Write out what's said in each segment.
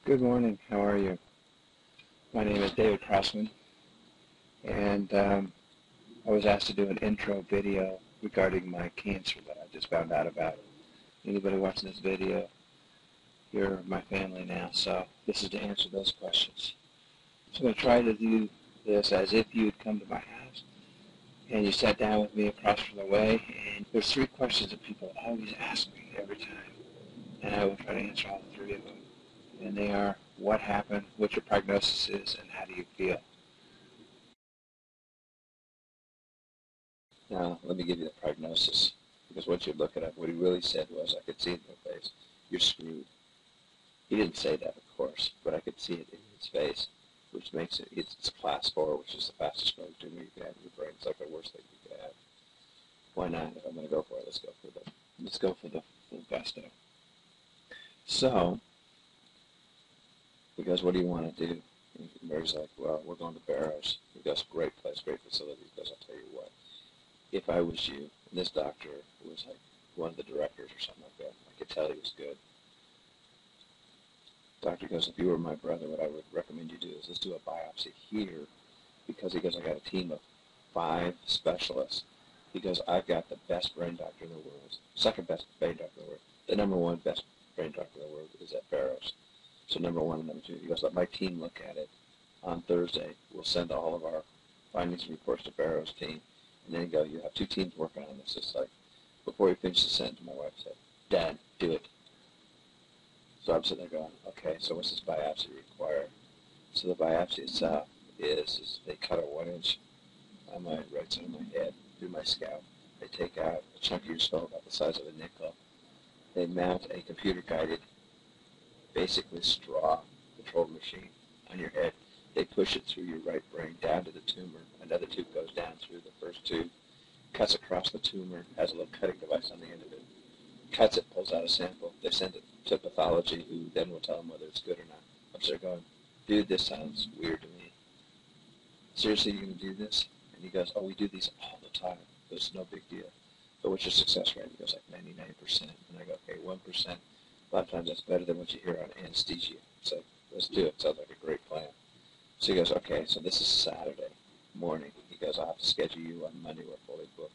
Good morning. How are you? My name is David Crossman, and I was asked to do an intro video regarding my cancer that I just found out about. Anybody watching this video, you're my family now, so this is to answer those questions. So I'm going to try to do this as if you had come to my house and you sat down with me across from the way, and there's three questions that people always ask me every time, and I will try to answer all three of them. And they are, what happened, what your prognosis is, and how do you feel? Now, let me give you the prognosis, because once you look it up, what he really said was, I could see it in your face, you're screwed. He didn't say that, of course, but I could see it in his face, which makes it's class 4, which is the fastest growing tumor you can have in your brain. It's like the worst thing you could have. Why not? If I'm going to go for it, let's go for the full gusto. So, he goes, what do you want to do? And Mary's like, well, we're going to Barrows. He goes, great place, great facility. He goes, I'll tell you what. If I was you, and this doctor was like one of the directors or something like that, I could tell he was good. Doctor goes, if you were my brother, what I would recommend you do is let's do a biopsy here, because he goes, I got a team of 5 specialists. He goes, I've got the best brain doctor in the world, second best brain doctor in the world. The number 1 best brain doctor in the world is at Barrows. So number 1 and number 2. He goes, let my team look at it on Thursday. We'll send all of our findings and reports to Barrows' team. And then you go, you have 2 teams working on this. It's like, before he finished the sentence, my wife said, Dad, do it. So I'm sitting there going, okay, so what's this biopsy require? So the biopsy itself is they cut a 1-inch on my right side of my head through my scalp. They take out a chunk of your skull about the size of a nickel. They mount a computer-guided, basically straw-controlled machine on your head. They push it through your right brain down to the tumor. Another tube goes down through the first tube, cuts across the tumor, has a little cutting device on the end of it, cuts it, pulls out a sample. They send it to pathology, who then will tell them whether it's good or not. I'm sort of going, dude, this sounds weird to me. Seriously, you're going to do this? And he goes, oh, we do these all the time. It's no big deal. But what's your success rate? He goes, like 99%. And I go, okay, 1%. A lot of times that's better than what you hear on anesthesia. So let's do it. Sounds like a great plan. So he goes, okay, so this is Saturday morning. He goes, I'll have to schedule you on Monday. We're fully booked.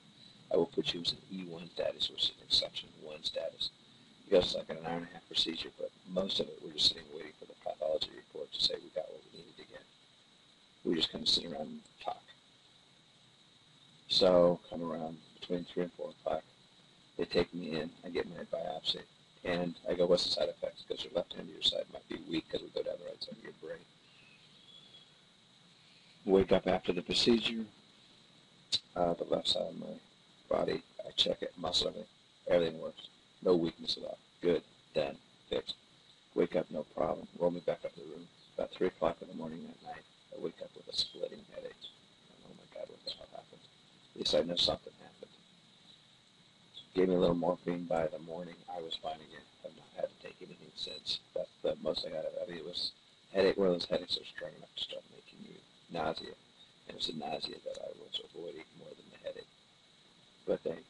I will put you as an E1 status, which is an exception 1 status. He goes, it's like an hour-and-a-half procedure, but most of it we're just sitting waiting for the pathology report to say we got what we needed to get. We just kind of sit around and talk. So come around between 3 and 4 o'clock. They take me in. I get my biopsy. And I go, what's the side effects? Because your left hand of your side might be weak because we go down the right side of your brain. Wake up after the procedure. The left side of my body, I check it, muscle, everything works. No weakness at all. Good, done, fixed. Wake up, no problem. Roll me back up to the room. About 3 o'clock in the morning that night, I wake up with a splitting headache. Oh my God, what the hell happened? At least I know something happened. Gave me a little morphine. By the morning, I was fine again. I've not had to take anything since. That's the most I got of it. I mean, it was headache. One of those headaches that was strong enough to start making you nausea. And it was the nausea that I was avoiding more than the headache. But they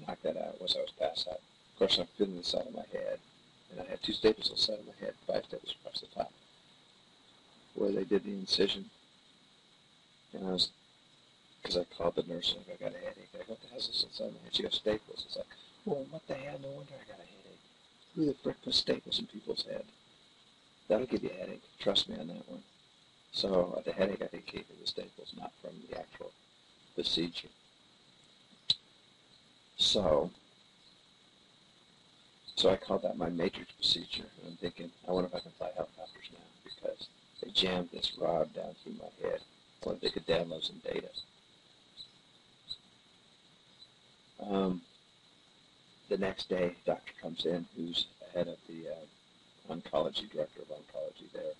knocked that out once I was passed out. Of course, I'm feeling the side of my head, and I had 2 staples on the side of my head, 5 staples across the top, where they did the incision. And I was, because I called the nurse, like, I got a headache. I go, what the hell's this inside my head? She goes, staples. It's like, well, what the hell? No wonder I got a headache. Who the frick puts staples in people's head? That'll give you a headache. Trust me on that one. So the headache, I think, came from the staples, not from the actual procedure. So I called that my matrix procedure, and I'm thinking, I wonder if I can fly helicopters now, because they jammed this rod down through my head. I wonder if they could download some data. The next day, doctor comes in, who's head of the oncology, director of oncology there,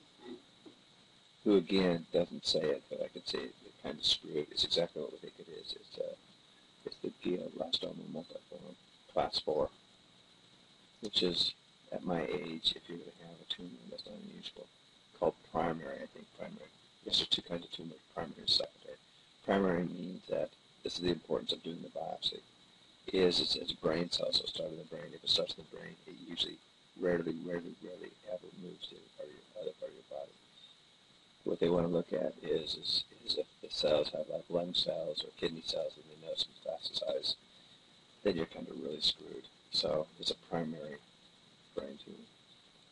who again doesn't say it, but I could say it kind of screwed. It's exactly what we think it is. It's the glioblastoma multiforme, class 4, which is, at my age, if you're going to have a tumor that's not unusual, called primary, I think, primary. Yes, there's 2 kinds of tumors, primary and secondary. Primary means that, this is the importance of doing the biopsy, it's brain cells, so it starts in the brain. If it starts in the brain, it usually, rarely ever moves to other part of your body. What they want to look at is if the cells have like lung cells or kidney cells and they notice metastasize, then you're kind of really screwed. So it's a primary brain tumor.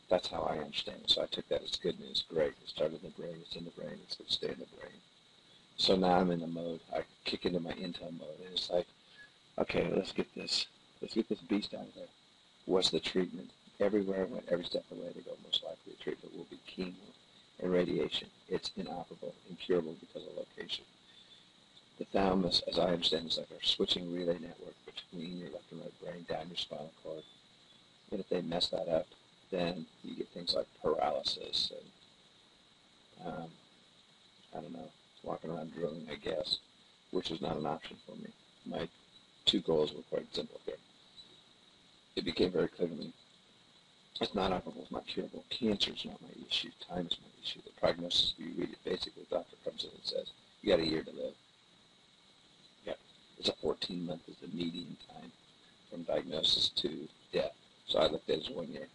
That's how I understand it. So I took that as good news. Great. It started in the brain. It's in the brain. It's going to stay in the brain. So now I'm in the mode. I kick into my intel mode, and it's like, okay, let's get this beast out of there. What's the treatment? Everywhere I went, every step of the way, they go, most likely the treatment will be chemo and radiation. It's inoperable, incurable because of location. The thalamus, as I understand, is like a switching relay network between your left and right brain down your spinal cord. And if they mess that up, then you get things like paralysis and, I don't know, walking around drooling, I guess, which is not an option for me. My two goals were quite simple here. It became very clear to me. It's not operable, it's not curable. Cancer is not my issue. Time is my issue. The prognosis, if you read it, basically the doctor comes in and says, you got a year to live. Yeah. It's a 14-month is the median time from diagnosis to death. So I looked at it as 1 year.